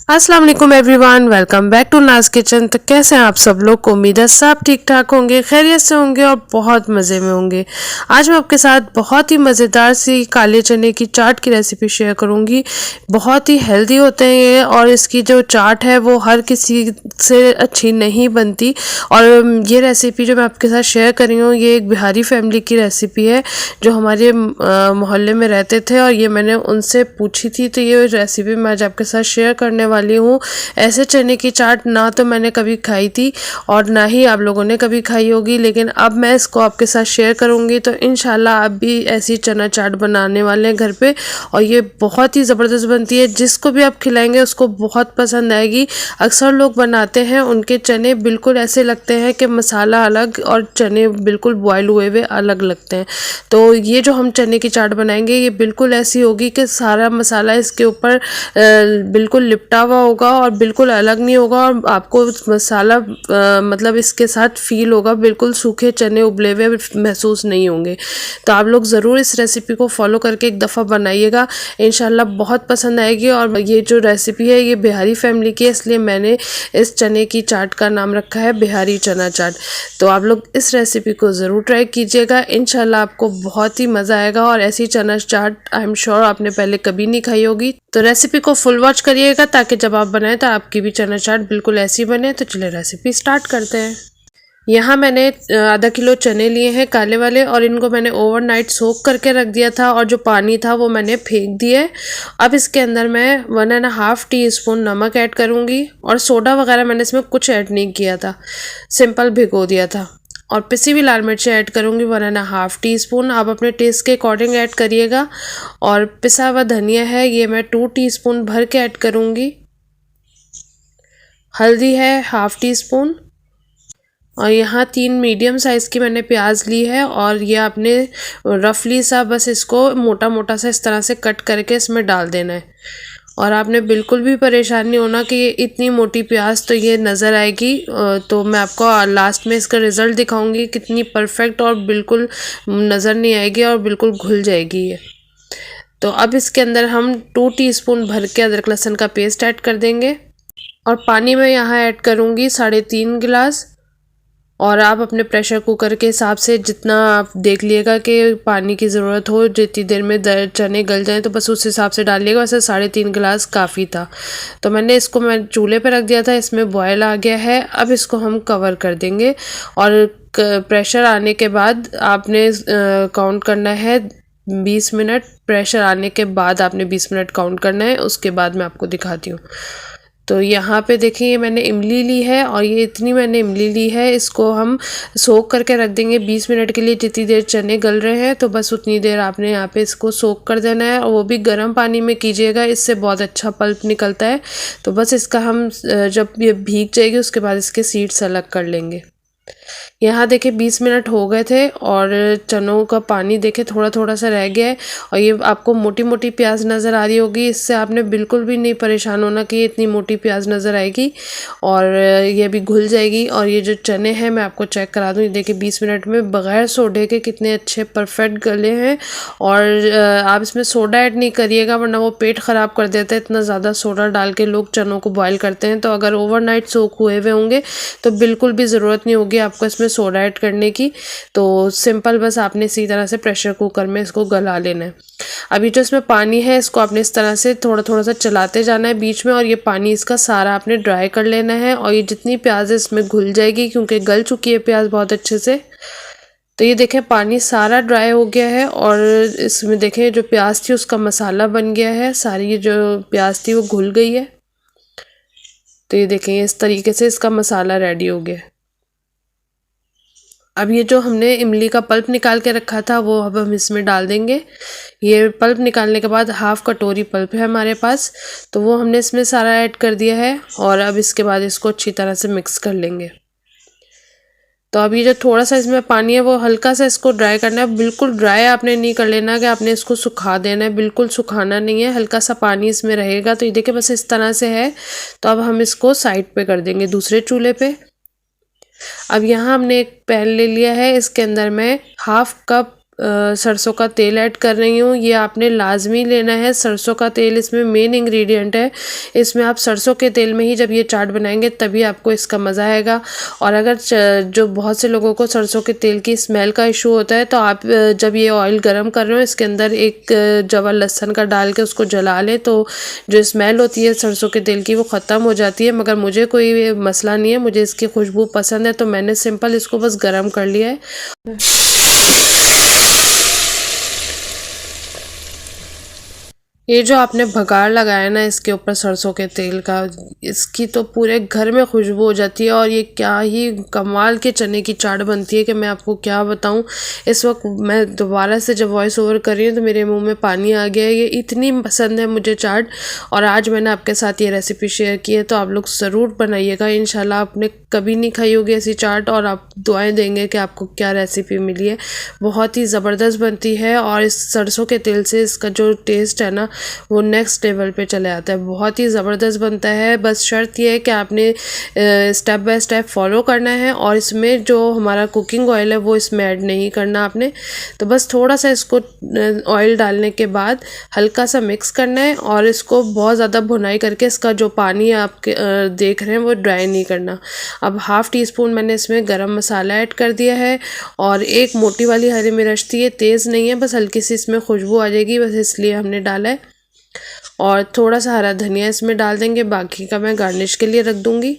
अस्सलाम वालेकुम everyone, welcome back to नाज किचन। तो कैसे हैं आप सब लोग? को उम्मीद है सब ठीक ठाक होंगे, खैरियत से होंगे और बहुत मज़े में होंगे। आज मैं आपके साथ बहुत ही मज़ेदार सी काले चने की चाट की रेसिपी शेयर करूंगी। बहुत ही हेल्दी होते हैं ये, और इसकी जो चाट है वो हर किसी से अच्छी नहीं बनती। और ये रेसिपी जो मैं आपके साथ शेयर कर रही हूँ, ये एक बिहारी फैमिली की रेसिपी है जो हमारे मोहल्ले में रहते थे, और ये मैंने उनसे पूछी थी। तो ये रेसिपी मैं आज आपके साथ शेयर करने वाली हूँ। ऐसे चने की चाट ना तो मैंने कभी खाई थी और ना ही आप लोगों ने कभी खाई होगी, लेकिन अब मैं इसको आपके साथ शेयर करूँगी। तो इंशाल्लाह आप भी ऐसी चना चाट बनाने वाले हैं घर पे, और ये बहुत ही ज़बरदस्त बनती है। जिसको भी आप खिलाएंगे उसको बहुत पसंद आएगी। अक्सर लोग बनाते हैं, उनके चने बिल्कुल ऐसे लगते हैं कि मसाला अलग और चने बिल्कुल बॉयल हुए हुए अलग लगते हैं। तो ये जो हम चने की चाट बनाएंगे ये बिल्कुल ऐसी होगी कि सारा मसाला इसके ऊपर बिल्कुल लिपटा हुआ होगा और बिल्कुल अलग नहीं होगा, और आपको मसाला मतलब इसके साथ फील होगा। बिल्कुल सूखे चने उबले हुए महसूस नहीं होंगे। तो आप लोग ज़रूर इस रेसिपी को फॉलो करके एक दफ़ा बनाइएगा, इंशाल्लाह बहुत पसंद आएगी। और ये जो रेसिपी है ये बिहारी फैमिली की है, इसलिए मैंने इस चने की चाट का नाम रखा है बिहारी चना चाट। तो आप लोग इस रेसिपी को ज़रूर ट्राई कीजिएगा, इंशाल्लाह आपको बहुत ही मज़ा आएगा। और ऐसी चना चाट आई एम श्योर आपने पहले कभी नहीं खाई होगी। तो रेसिपी को फुल वॉच करिएगा ताकि जब आप बनाएं तो आपकी भी चना चाट बिल्कुल ऐसी बने। तो चलिए रेसिपी स्टार्ट करते हैं। यहाँ मैंने आधा किलो चने लिए हैं काले वाले, और इनको मैंने ओवरनाइट सोक करके रख दिया था, और जो पानी था वो मैंने फेंक दिया है। अब इसके अंदर मैं 1.5 टीस्पून नमक ऐड करूँगी, और सोडा वगैरह मैंने इसमें कुछ ऐड नहीं किया था, सिंपल भिगो दिया था। और पिसी हुई लाल मिर्ची ऐड करूँगी 1.5 टीस्पून। आप अपने टेस्ट के अकॉर्डिंग ऐड करिएगा। और पिसा हुआ धनिया है, ये मैं 2 टीस्पून भर के ऐड करूँगी। हल्दी है 1/2 टीस्पून। और यहाँ 3 मीडियम साइज़ की मैंने प्याज ली है, और ये आपने रफली सा बस इसको मोटा मोटा सा इस तरह से कट करके इसमें डाल देना है। और आपने बिल्कुल भी परेशान नहीं होना कि ये इतनी मोटी प्याज तो ये नज़र आएगी। तो मैं आपको लास्ट में इसका रिज़ल्ट दिखाऊंगी कितनी परफेक्ट और बिल्कुल नज़र नहीं आएगी और बिल्कुल घुल जाएगी ये। तो अब इसके अंदर हम 2 टीस्पून भर के अदरक लहसुन का पेस्ट ऐड कर देंगे, और पानी में यहाँ ऐड करूँगी 3.5 गिलास। और आप अपने प्रेशर कुकर के हिसाब से जितना आप देख लिएगा कि पानी की ज़रूरत हो, जितनी देर में चने गल जाएं तो बस उस हिसाब से डालिएगा। वैसे 3.5 गिलास काफ़ी था। तो मैं चूल्हे पे रख दिया था, इसमें बॉयल आ गया है। अब इसको हम कवर कर देंगे, और प्रेशर आने के बाद आपने काउंट करना है 20 मिनट। प्रेशर आने के बाद आपने 20 मिनट काउंट करना है, उसके बाद मैं आपको दिखाती हूँ। तो यहाँ पे देखिए ये मैंने इमली ली है, और ये इतनी मैंने इमली ली है, इसको हम सोक करके रख देंगे 20 मिनट के लिए। जितनी देर चने गल रहे हैं तो बस उतनी देर आपने यहाँ पे इसको सोक कर देना है, और वो भी गर्म पानी में कीजिएगा, इससे बहुत अच्छा पल्प निकलता है। तो बस इसका हम जब ये भीग जाएगी उसके बाद इसके सीड्स अलग कर लेंगे। यहाँ देखिए 20 मिनट हो गए थे, और चनों का पानी देखे थोड़ा थोड़ा सा रह गया है। और ये आपको मोटी मोटी प्याज नज़र आ रही होगी, इससे आपने बिल्कुल भी नहीं परेशान होना कि ये इतनी मोटी प्याज नज़र आएगी, और ये भी घुल जाएगी। और ये जो चने हैं मैं आपको चेक करा दूँ, ये देखिए 20 मिनट में बग़ैर सोडे के कितने अच्छे परफेक्ट गले हैं। और आप इसमें सोडा ऐड नहीं करिएगा, वरना वो पेट ख़राब कर देता है। इतना ज़्यादा सोडा डाल के लोग चनों को बॉयल करते हैं। तो अगर ओवरनाइट सोक हुए हुए होंगे तो बिल्कुल भी ज़रूरत नहीं होगी आपको इसमें सोडा ऐड करने की। तो सिंपल बस आपने इसी तरह से प्रेशर कुकर में इसको गला लेना है। अभी जो इसमें पानी है इसको आपने इस तरह से थोड़ा थोड़ा सा चलाते जाना है बीच में, और ये पानी इसका सारा आपने ड्राई कर लेना है। और ये जितनी प्याज है इसमें घुल जाएगी, क्योंकि गल चुकी है प्याज बहुत अच्छे से। तो ये देखें पानी सारा ड्राई हो गया है, और इसमें देखें जो प्याज थी उसका मसाला बन गया है, सारी जो प्याज थी वो घुल गई है। तो ये देखें इस तरीके से इसका मसाला रेडी हो गया। अब ये जो हमने इमली का पल्प निकाल के रखा था वो अब हम इसमें डाल देंगे। ये पल्प निकालने के बाद 1/2 कटोरी पल्प है हमारे पास, तो वो हमने इसमें सारा ऐड कर दिया है। और अब इसके बाद इसको अच्छी तरह से मिक्स कर लेंगे। तो अब ये जो थोड़ा सा इसमें पानी है वो हल्का सा इसको ड्राई करना है। बिल्कुल ड्राई आपने नहीं कर लेना कि आपने इसको सुखा देना है, बिल्कुल सुखाना नहीं है, हल्का सा पानी इसमें रहेगा। तो ये देखिए बस इस तरह से है। तो अब हम इसको साइड पे कर देंगे दूसरे चूल्हे पे। अब यहाँ हमने एक पैन ले लिया है, इसके अंदर मैं 1/2 कप सरसों का तेल ऐड कर रही हूँ। ये आपने लाजमी लेना है, सरसों का तेल इसमें मेन इंग्रेडिएंट है। इसमें आप सरसों के तेल में ही जब ये चाट बनाएंगे तभी आपको इसका मज़ा आएगा। और अगर जो बहुत से लोगों को सरसों के तेल की स्मेल का इशू होता है तो आप जब ये ऑयल गरम कर रहे हो इसके अंदर एक जवा लहसुन का डाल के उसको जला लें तो जो स्मेल होती है सरसों के तेल की वो ख़त्म हो जाती है। मगर मुझे कोई मसला नहीं है, मुझे इसकी खुशबू पसंद है तो मैंने सिंपल इसको बस गरम कर लिया है। ये जो आपने भगार लगाया ना इसके ऊपर सरसों के तेल का, इसकी तो पूरे घर में खुशबू हो जाती है। और ये क्या ही कमाल के चने की चाट बनती है कि मैं आपको क्या बताऊं। इस वक्त मैं दोबारा से जब वॉइस ओवर कर रही हूँ तो मेरे मुंह में पानी आ गया है। ये इतनी पसंद है मुझे चाट, और आज मैंने आपके साथ ये रेसिपी शेयर की है तो आप लोग ज़रूर बनाइएगा। इंशाल्लाह आपने कभी नहीं खाई होगी ऐसी चाट और आप दुआएं देंगे कि आपको क्या रेसिपी मिली है। बहुत ही ज़बरदस्त बनती है और इस सरसों के तेल से इसका जो टेस्ट है ना वो नेक्स्ट लेवल पे चले आता है। बहुत ही ज़बरदस्त बनता है। बस शर्त ये है कि आपने स्टेप बाय स्टेप फॉलो करना है और इसमें जो हमारा कुकिंग ऑयल है वो इसमें ऐड नहीं करना आपने। तो बस थोड़ा सा इसको ऑयल डालने के बाद हल्का सा मिक्स करना है और इसको बहुत ज़्यादा भुनाई करके इसका जो पानी आपके देख रहे हैं वो ड्राई नहीं करना। अब हाफ़ टी स्पून मैंने इसमें गरम मसाला ऐड कर दिया है और एक मोटी वाली हरी मिर्च थी, ये तेज़ नहीं है, बस हल्की सी इसमें खुशबू आ जाएगी, बस इसलिए हमने डाला है। और थोड़ा सा हरा धनिया इसमें डाल देंगे, बाकी का मैं गार्निश के लिए रख दूंगी।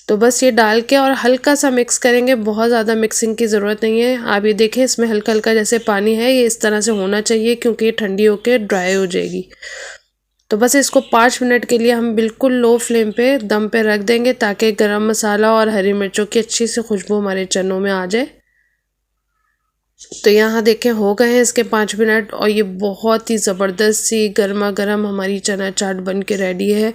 तो बस ये डाल के और हल्का सा मिक्स करेंगे, बहुत ज़्यादा मिक्सिंग की ज़रूरत नहीं है। आप ये देखें इसमें हल्का हल्का जैसे पानी है, ये इस तरह से होना चाहिए क्योंकि ये ठंडी होकर ड्राई हो जाएगी। तो बस इसको 5 मिनट के लिए हम बिल्कुल लो फ्लेम पे दम पे रख देंगे ताकि गरम मसाला और हरी मिर्चों की अच्छी सी खुशबू हमारे चनों में आ जाए। तो यहाँ देखें हो गए हैं इसके 5 मिनट और ये बहुत ही ज़बरदस्त सी गर्मा गर्म हमारी चना चाट बन के रेडी है।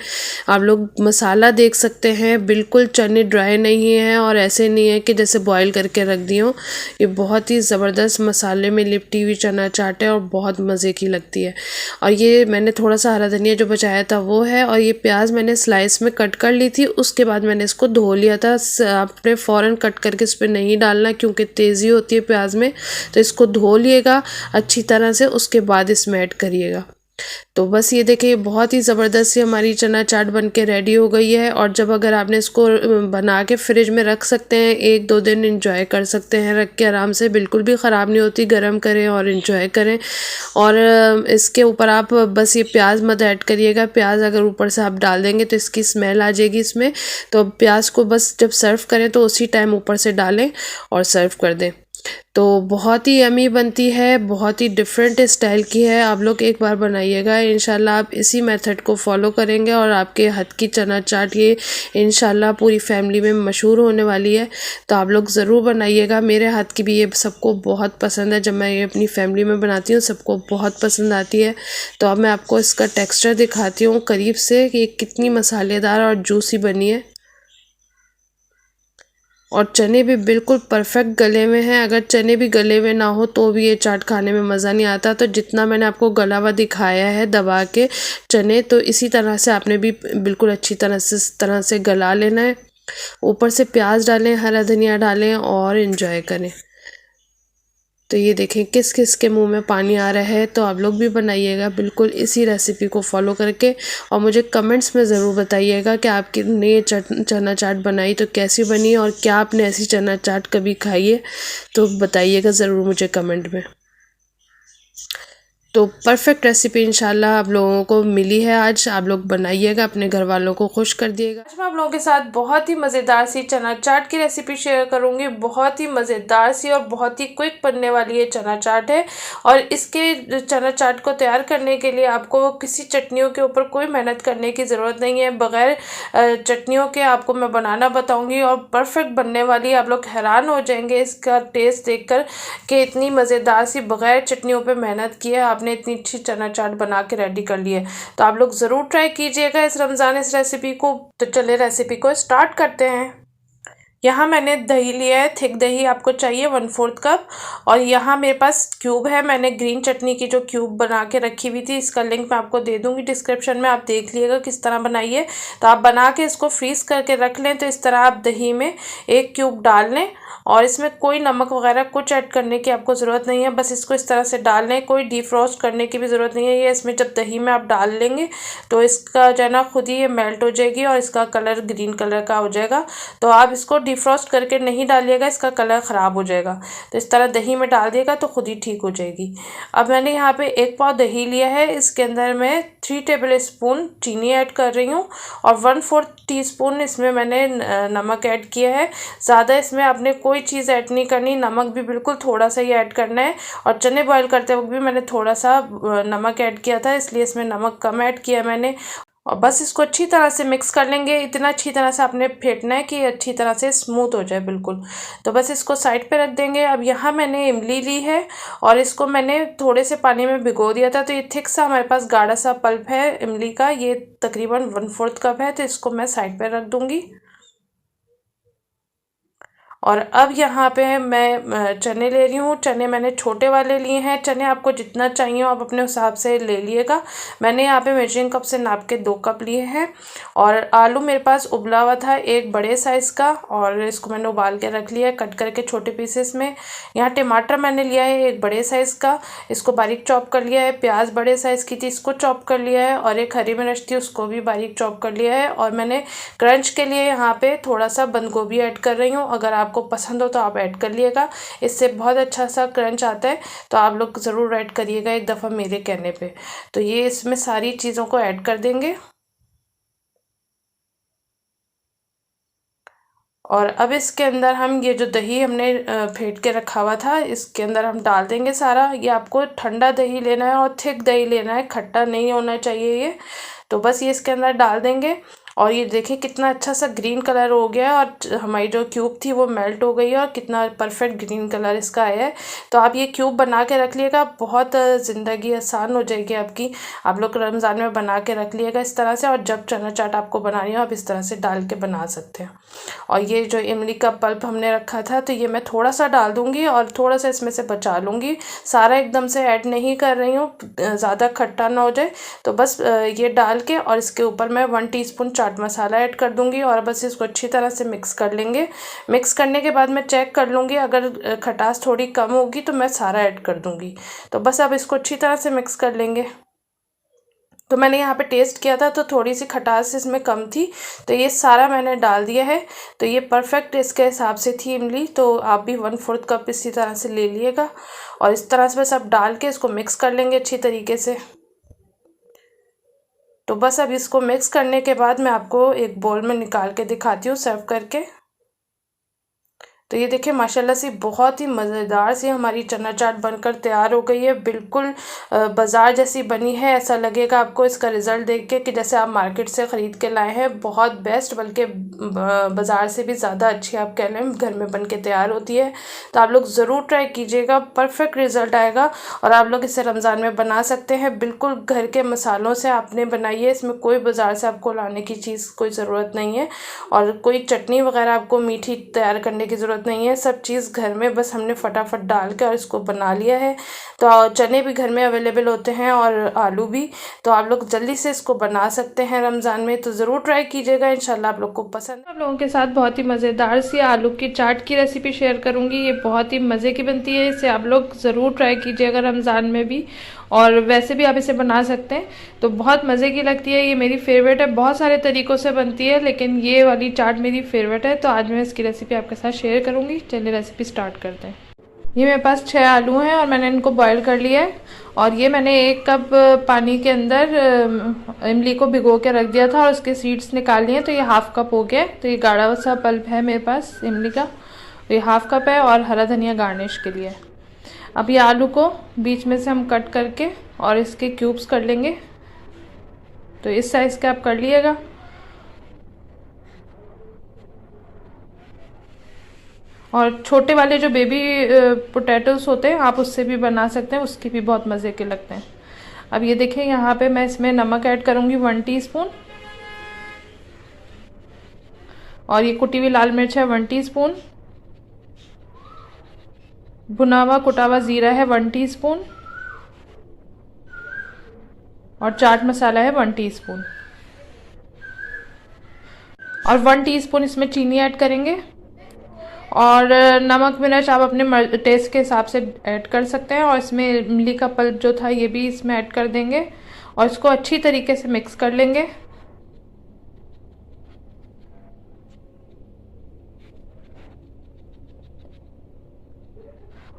आप लोग मसाला देख सकते हैं, बिल्कुल चने ड्राई नहीं है और ऐसे नहीं है कि जैसे बॉईल करके रख दी हो। ये बहुत ही ज़बरदस्त मसाले में लिपटी हुई चना चाट है और बहुत मज़े की लगती है। और ये मैंने थोड़ा सा हरा धनिया जो बचाया था वो है, और ये प्याज मैंने स्लाइस में कट कर ली थी, उसके बाद मैंने इसको धो लिया था। आपने फ़ौरन कट करके इस पर नहीं डालना क्योंकि तेज़ी होती है प्याज में। तो इसको धो लिएगा अच्छी तरह से, उसके बाद इसमें ऐड करिएगा। तो बस ये देखिए बहुत ही ज़बरदस्त सी हमारी चना चाट बन के रेडी हो गई है। और जब अगर आपने इसको बना के फ्रिज में रख सकते हैं, 1-2 दिन इंजॉय कर सकते हैं रख के आराम से, बिल्कुल भी ख़राब नहीं होती। गरम करें और इंजॉय करें। और इसके ऊपर आप बस ये प्याज मत ऐड करिएगा, प्याज अगर ऊपर से आप डाल देंगे तो इसकी स्मेल आ जाएगी इसमें। तो प्याज को बस जब सर्व करें तो उसी टाइम ऊपर से डालें और सर्व कर दें। तो बहुत ही यमी बनती है, बहुत ही डिफरेंट स्टाइल की है। आप लोग एक बार बनाइएगा, इंशाल्लाह आप इसी मेथड को फॉलो करेंगे और आपके हाथ की चना चाट ये इंशाल्लाह पूरी फैमिली में मशहूर होने वाली है। तो आप लोग ज़रूर बनाइएगा। मेरे हाथ की भी ये सबको बहुत पसंद है, जब मैं ये अपनी फैमिली में बनाती हूँ सबको बहुत पसंद आती है। तो अब मैं आपको इसका टेक्स्चर दिखाती हूँ करीब से कि कितनी मसालेदार और जूसी बनी है। और चने भी बिल्कुल परफेक्ट गले में हैं। अगर चने भी गले में ना हो तो भी ये चाट खाने में मज़ा नहीं आता। तो जितना मैंने आपको गला हुआ दिखाया है दबा के चने, तो इसी तरह से आपने भी बिल्कुल अच्छी तरह से इस तरह से गला लेना है। ऊपर से प्याज डालें, हरा धनिया डालें और इन्जॉय करें। तो ये देखें किस किस के मुंह में पानी आ रहा है। तो आप लोग भी बनाइएगा बिल्कुल इसी रेसिपी को फॉलो करके, और मुझे कमेंट्स में ज़रूर बताइएगा कि आपने ये चना चाट बनाई तो कैसी बनी और क्या आपने ऐसी चना चाट कभी खाई है, तो बताइएगा ज़रूर मुझे कमेंट में। तो परफेक्ट रेसिपी इंशाल्लाह आप लोगों को मिली है आज। आप लोग बनाइएगा, अपने घर वालों को खुश कर दिएगा। आज मैं आप लोगों के साथ बहुत ही मज़ेदार सी चना चाट की रेसिपी शेयर करूंगी। बहुत ही मज़ेदार सी और बहुत ही क्विक बनने वाली ये चना चाट है। और इसके चना चाट को तैयार करने के लिए आपको किसी चटनियों के ऊपर कोई मेहनत करने की ज़रूरत नहीं है। बग़ैर चटनियों के आपको मैं बनाना बताऊँगी और परफेक्ट बनने वाली। आप लोग हैरान हो जाएंगे इसका टेस्ट देख कर कि इतनी मज़ेदार सी बग़ैर चटनियों पर मेहनत की है आपने इतनी अच्छी चना चाट बना के रेडी कर ली है। तो आप लोग ज़रूर ट्राई कीजिएगा इस रमज़ान इस रेसिपी को। तो चले रेसिपी को स्टार्ट करते हैं। यहाँ मैंने दही लिया है, थिक दही आपको चाहिए 1/4 कप। और यहाँ मेरे पास क्यूब है, मैंने ग्रीन चटनी की जो क्यूब बना के रखी हुई थी, इसका लिंक मैं आपको दे दूँगी डिस्क्रिप्शन में, आप देख लीजिएगा किस तरह बनाइए। तो आप बना के इसको फ्रीज़ करके रख लें। तो इस तरह आप दही में 1 क्यूब डाल लें और इसमें कोई नमक वगैरह कुछ ऐड करने की आपको ज़रूरत नहीं है, बस इसको इस तरह से डाल लें, कोई डीफ्रॉस्ट करने की भी ज़रूरत नहीं है। ये इसमें जब दही में आप डाल लेंगे तो इसका जो है ना खुद ही ये मेल्ट हो जाएगी और इसका कलर ग्रीन कलर का हो जाएगा। तो आप इसको डिफ्रॉस्ट करके नहीं डालिएगा, इसका कलर ख़राब हो जाएगा। तो इस तरह दही में डाल दिएगा तो खुद ही ठीक हो जाएगी। अब मैंने यहाँ पे 1 पाव दही लिया है, इसके अंदर मैं 3 टेबल स्पून चीनी ऐड कर रही हूँ और 1/4 टीस्पून इसमें मैंने नमक ऐड किया है। ज़्यादा इसमें आपने कोई चीज़ ऐड नहीं करनी, नमक भी बिल्कुल थोड़ा सा ही ऐड करना है। और चने बॉईल करते वक्त भी मैंने थोड़ा सा नमक ऐड किया था, इसलिए इसमें नमक कम ऐड किया मैंने। और बस इसको अच्छी तरह से मिक्स कर लेंगे। इतना अच्छी तरह से आपने फेंटना है कि अच्छी तरह से स्मूथ हो जाए बिल्कुल। तो बस इसको साइड पे रख देंगे। अब यहाँ मैंने इमली ली है और इसको मैंने थोड़े से पानी में भिगो दिया था। तो ये थिक सा हमारे पास गाढ़ा सा पल्प है इमली का, ये तकरीबन 1/4 कप है। तो इसको मैं साइड पे रख दूँगी। और अब यहाँ पे मैं चने ले रही हूँ। चने मैंने छोटे वाले लिए हैं। चने आपको जितना चाहिए आप अपने हिसाब से ले लिएगा। मैंने यहाँ पे मेजरिंग कप से नाप के 2 कप लिए हैं। और आलू मेरे पास उबला हुआ था एक बड़े साइज़ का, और इसको मैंने उबाल के रख लिया है कट करके छोटे पीसेस में। यहाँ टमाटर मैंने लिया है एक बड़े साइज़ का, इसको बारीक चॉप कर लिया है। प्याज बड़े साइज़ की थी, इसको चॉप कर लिया है। और एक हरी मिर्च थी, उसको भी बारीक चॉप कर लिया है। और मैंने क्रंच के लिए यहाँ पे थोड़ा सा बंद गोभी ऐड कर रही हूँ। अगर आपको पसंद हो तो आप ऐड कर लिएगा, इससे बहुत अच्छा सा क्रंच आता है। तो आप लोग ज़रूर ऐड करिएगा एक दफ़ा मेरे कहने पे। तो ये इसमें सारी चीज़ों को ऐड कर देंगे। और अब इसके अंदर हम ये जो दही हमने फेंट के रखा हुआ था, इसके अंदर हम डाल देंगे सारा। ये आपको ठंडा दही लेना है और थिक दही लेना है, खट्टा नहीं होना चाहिए ये। तो बस ये इसके अंदर डाल देंगे। और ये देखिए कितना अच्छा सा ग्रीन कलर हो गया है और हमारी जो क्यूब थी वो मेल्ट हो गई है और कितना परफेक्ट ग्रीन कलर इसका आया है। तो आप ये क्यूब बना के रख लिएगा, बहुत ज़िंदगी आसान हो जाएगी आपकी। आप लोग रमज़ान में बना के रख लिएगा इस तरह से, और जब चना चाट आपको बनानी हो आप इस तरह से डाल के बना सकते हैं। और ये जो इमली का पल्प हमने रखा था, तो ये मैं थोड़ा सा डाल दूँगी और थोड़ा सा इसमें से बचा लूँगी। सारा एकदम से ऐड नहीं कर रही हूँ, ज़्यादा खट्टा ना हो जाए। तो बस ये डाल के और इसके ऊपर मैं 1 टीस्पून चाट मसाला ऐड कर दूँगी और बस इसको अच्छी तरह से मिक्स कर लेंगे। मिक्स करने के बाद मैं चेक कर लूँगी, अगर खटास थोड़ी कम होगी तो मैं सारा ऐड कर दूँगी। तो बस अब इसको अच्छी तरह से मिक्स कर लेंगे। तो मैंने यहाँ पे टेस्ट किया था तो थोड़ी सी खटास इसमें कम थी, तो ये सारा मैंने डाल दिया है। तो ये परफेक्ट इसके हिसाब से थी इमली। तो आप भी 1/4 कप इसी तरह से ले लिएगा और इस तरह से बस आप डाल के इसको मिक्स कर लेंगे अच्छी तरीके से। तो बस अब इसको मिक्स करने के बाद मैं आपको एक बाउल में निकाल के दिखाती हूँ सर्व करके। तो ये देखिए माशाल्लाह से बहुत ही मज़ेदार सी हमारी चना चाट बनकर तैयार हो गई है। बिल्कुल बाज़ार जैसी बनी है, ऐसा लगेगा आपको इसका रिज़ल्ट देख के कि जैसे आप मार्केट से ख़रीद के लाए हैं। बहुत बेस्ट, बल्कि बाज़ार से भी ज़्यादा अच्छी आप कह लें घर में बन के तैयार होती है। तो आप लोग ज़रूर ट्राई कीजिएगा, परफेक्ट रिज़ल्ट आएगा। और आप लोग इसे रमज़ान में बना सकते हैं, बिल्कुल घर के मसालों से आपने बनाई है। इसमें कोई बाज़ार से आपको लाने की चीज़ कोई ज़रूरत नहीं है और कोई चटनी वगैरह आपको मीठी तैयार करने की ज़रूरत नहीं है। सब चीज़ घर में बस हमने फटाफट डाल के और इसको बना लिया है। तो चने भी घर में अवेलेबल होते हैं और आलू भी, तो आप लोग जल्दी से इसको बना सकते हैं रमज़ान में। तो ज़रूर ट्राई कीजिएगा, इंशाल्लाह आप लोग को पसंद। आप लोगों के साथ बहुत ही मज़ेदार सी आलू की चाट की रेसिपी शेयर करूँगी। ये बहुत ही मज़े की बनती है, इसे आप लोग ज़रूर ट्राई कीजिएगा रमज़ान में भी, और वैसे भी आप इसे बना सकते हैं। तो बहुत मज़े की लगती है, ये मेरी फेवरेट है। बहुत सारे तरीक़ों से बनती है लेकिन ये वाली चाट मेरी फेवरेट है। तो आज मैं इसकी रेसिपी आपके साथ शेयर करूँगी। चलिए रेसिपी स्टार्ट करते हैं। ये मेरे पास 6 आलू हैं और मैंने इनको बॉईल कर लिया है। और ये मैंने 1 कप पानी के अंदर इमली को भिगो के रख दिया था और उसके सीड्स निकाल लिए। तो ये 1/2 कप हो गया। तो ये गाढ़ा सा पल्प है मेरे पास इमली का, तो ये 1/2 कप है। और हरा धनिया गार्निश के लिए। अब ये आलू को बीच में से हम कट करके और इसके क्यूब्स कर लेंगे। तो इस साइज़ के आप कर लिएगा। और छोटे वाले जो बेबी पोटैटोस होते हैं आप उससे भी बना सकते हैं, उसके भी बहुत मज़े के लगते हैं। अब ये देखें यहाँ पे मैं इसमें नमक ऐड करूँगी 1 टीस्पून। और ये कुटी हुई लाल मिर्च है 1 टीस्पून, भुना हुआ कुटा हुआ ज़ीरा है 1 टीस्पून, और चाट मसाला है 1 टीस्पून, और 1 टीस्पून इसमें चीनी ऐड करेंगे। और नमक मिर्च आप अपने टेस्ट के हिसाब से ऐड कर सकते हैं। और इसमें इमली का पल्प जो था ये भी इसमें ऐड कर देंगे और इसको अच्छी तरीके से मिक्स कर लेंगे।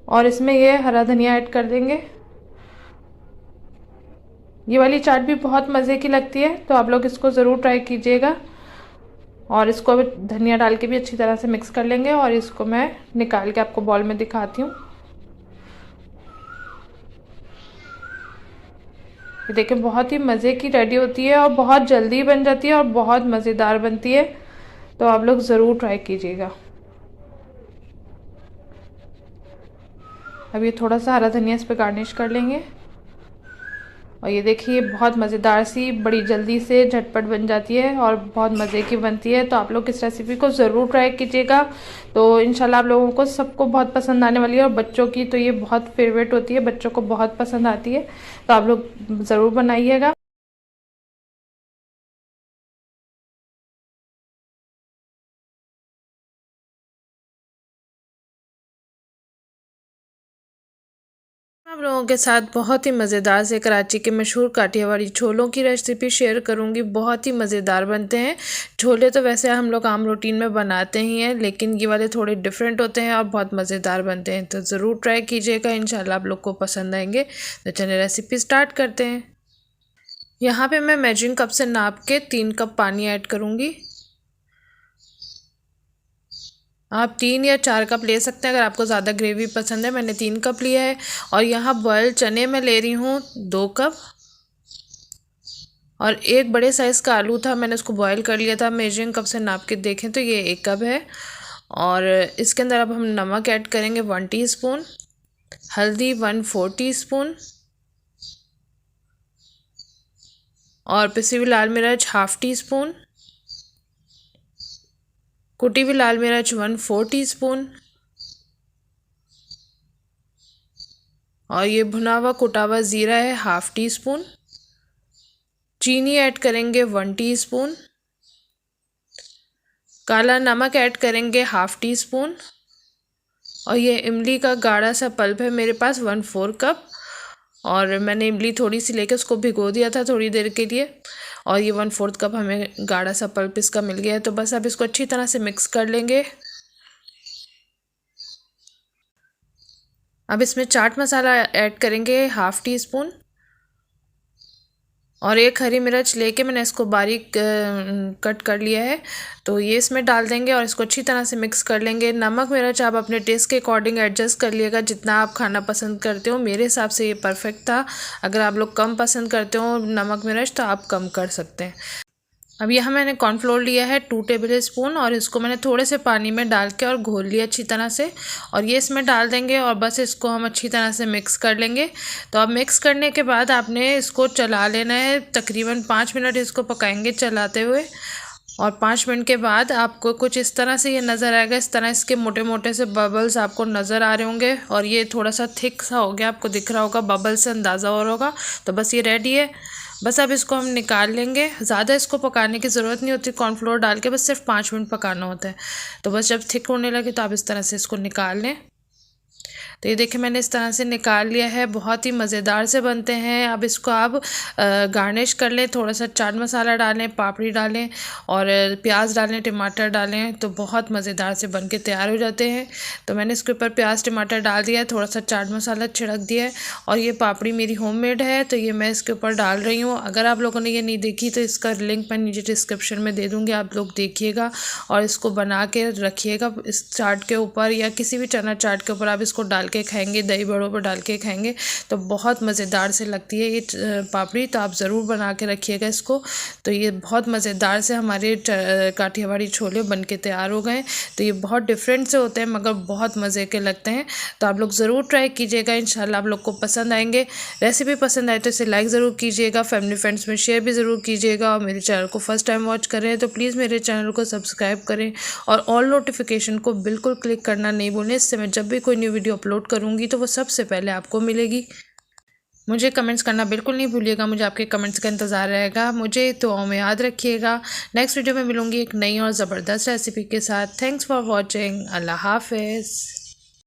और इसमें ये हरा धनिया ऐड कर देंगे। ये वाली चाट भी बहुत मज़े की लगती है, तो आप लोग इसको ज़रूर ट्राई कीजिएगा। और इसको अभी धनिया डाल के भी अच्छी तरह से मिक्स कर लेंगे और इसको मैं निकाल के आपको बॉल में दिखाती हूँ। ये देखें बहुत ही मज़े की रेडी होती है और बहुत जल्दी बन जाती है और बहुत मज़ेदार बनती है, तो आप लोग ज़रूर ट्राई कीजिएगा। अब ये थोड़ा सा हरा धनिया इस पर गार्निश कर लेंगे। और ये देखिए बहुत मज़ेदार सी बड़ी जल्दी से झटपट बन जाती है और बहुत मज़े की बनती है, तो आप लोग इस रेसिपी को ज़रूर ट्राई कीजिएगा। तो इंशाल्लाह आप लोगों को सबको बहुत पसंद आने वाली है, और बच्चों की तो ये बहुत फेवरेट होती है, बच्चों को बहुत पसंद आती है, तो आप लोग ज़रूर बनाइएगा। आप लोगों के साथ बहुत ही मज़ेदार से कराची के मशहूर काठियावाड़ी छोलों की रेसिपी शेयर करूंगी। बहुत ही मज़ेदार बनते हैं छोले। तो वैसे हम लोग आम रूटीन में बनाते ही हैं, लेकिन ये वाले थोड़े डिफरेंट होते हैं और बहुत मज़ेदार बनते हैं, तो ज़रूर ट्राई कीजिएगा, इंशाल्लाह आप लोग को पसंद आएंगे। तो चलिए रेसिपी स्टार्ट करते हैं। यहाँ पर मैं मेजरिंग कप से नाप के 3 कप पानी ऐड करूँगी। आप 3 या 4 कप ले सकते हैं अगर आपको ज़्यादा ग्रेवी पसंद है। मैंने 3 कप लिया है। और यहाँ बॉयल चने मैं ले रही हूँ 2 कप। और एक बड़े साइज़ का आलू था, मैंने उसको बॉयल कर लिया था। मेजरिंग कप से नाप के देखें तो ये 1 कप है। और इसके अंदर अब हम नमक ऐड करेंगे 1 टीस्पून, हल्दी 1/4 टीस्पून, और पिसी हुई लाल मिर्च 1/2 टीस्पून, कुटी हुई लाल मिर्च 1/4 टीस्पून, और ये भुना हुआ कुटा हुआ ज़ीरा है 1/2 टीस्पून। चीनी ऐड करेंगे 1 टीस्पून, काला नमक ऐड करेंगे 1/2 टीस्पून, और ये इमली का गाढ़ा सा पल्प है मेरे पास 1/4 कप। और मैंने इमली थोड़ी सी लेके उसको भिगो दिया था थोड़ी देर के लिए, और ये 1/4 कप हमें गाढ़ा सा पल्प इसका मिल गया है। तो बस अब इसको अच्छी तरह से मिक्स कर लेंगे। अब इसमें चाट मसाला ऐड करेंगे 1/2 टीस्पून, और 1 हरी मिर्च लेके मैंने इसको बारीक कट कर लिया है, तो ये इसमें डाल देंगे और इसको अच्छी तरह से मिक्स कर लेंगे। नमक मिर्च आप अपने टेस्ट के अकॉर्डिंग एडजस्ट कर लिएगा, जितना आप खाना पसंद करते हो। मेरे हिसाब से ये परफेक्ट था। अगर आप लोग कम पसंद करते हो नमक मिर्च तो आप कम कर सकते हैं। अब यहाँ मैंने कॉर्नफ्लोर लिया है 2 टेबल स्पून, और इसको मैंने थोड़े से पानी में डाल के और घोल लिया अच्छी तरह से, और ये इसमें डाल देंगे और बस इसको हम अच्छी तरह से मिक्स कर लेंगे। तो अब मिक्स करने के बाद आपने इसको चला लेना है, तकरीबन 5 मिनट इसको पकाएंगे चलाते हुए। और 5 मिनट के बाद आपको कुछ इस तरह से ये नज़र आएगा, इस तरह इसके मोटे मोटे से बबल्स आपको नज़र आ रहे होंगे, और ये थोड़ा सा थिक सा हो गया, आपको दिख रहा होगा, बबल से अंदाज़ा हो रहा होगा। तो बस ये रेडी है। बस अब इसको हम निकाल लेंगे। ज़्यादा इसको पकाने की ज़रूरत नहीं होती, कॉर्नफ्लोर डाल के बस सिर्फ 5 मिनट पकाना होता है। तो बस जब थिक होने लगे तो आप इस तरह से इसको निकाल लें। तो ये देखिए मैंने इस तरह से निकाल लिया है। बहुत ही मज़ेदार से बनते हैं। अब इसको आप गार्निश कर लें, थोड़ा सा चाट मसाला डालें, पापड़ी डालें और प्याज डालें, टमाटर डालें, तो बहुत मज़ेदार से बन के तैयार हो जाते हैं। तो मैंने इसके ऊपर प्याज टमाटर डाल दिया है, थोड़ा सा चाट मसाला छिड़क दिया है, और ये पापड़ी मेरी होममेड है तो ये मैं इसके ऊपर डाल रही हूँ। अगर आप लोगों ने ये नहीं देखी तो इसका लिंक मैं नीचे डिस्क्रिप्शन में दे दूँगी, आप लोग देखिएगा और इसको बना के रखिएगा इस चाट के ऊपर या किसी भी चना चाट के ऊपर आप इसको इसको डाल के खाएंगे, दही बड़ों पर डाल के खाएंगे तो बहुत मज़ेदार से लगती है ये पापड़ी। तो आप ज़रूर बना के रखिएगा इसको। तो ये बहुत मज़ेदार से हमारे काठियावाड़ी छोले बन के तैयार हो गए। तो ये बहुत डिफरेंट से होते हैं मगर बहुत मज़े के लगते हैं। तो आप लोग ज़रूर ट्राई कीजिएगा, इंशाल्लाह आप लोग को पसंद आएंगे। रेसिपी पसंद आए तो इसे लाइक ज़रूर कीजिएगा, फैमिली फ्रेंड्स में शेयर भी ज़रूर कीजिएगा। और मेरे चैनल को फर्स्ट टाइम वॉच कर रहे हैं तो प्लीज़ मेरे चैनल को सब्सक्राइब करें और ऑल नोटिफिकेशन को बिल्कुल क्लिक करना नहीं भूलें। इससे मैं जब भी कोई न्यू वीडियो अपलोड करूँगी तो वो सबसे पहले आपको मिलेगी। मुझे कमेंट्स करना बिल्कुल नहीं भूलिएगा, मुझे आपके कमेंट्स का इंतज़ार रहेगा। मुझे दुआओं में याद रखिएगा। नेक्स्ट वीडियो में मिलूँगी एक नई और ज़बरदस्त रेसिपी के साथ। Thanks for watching. अल्लाह हाफिज़।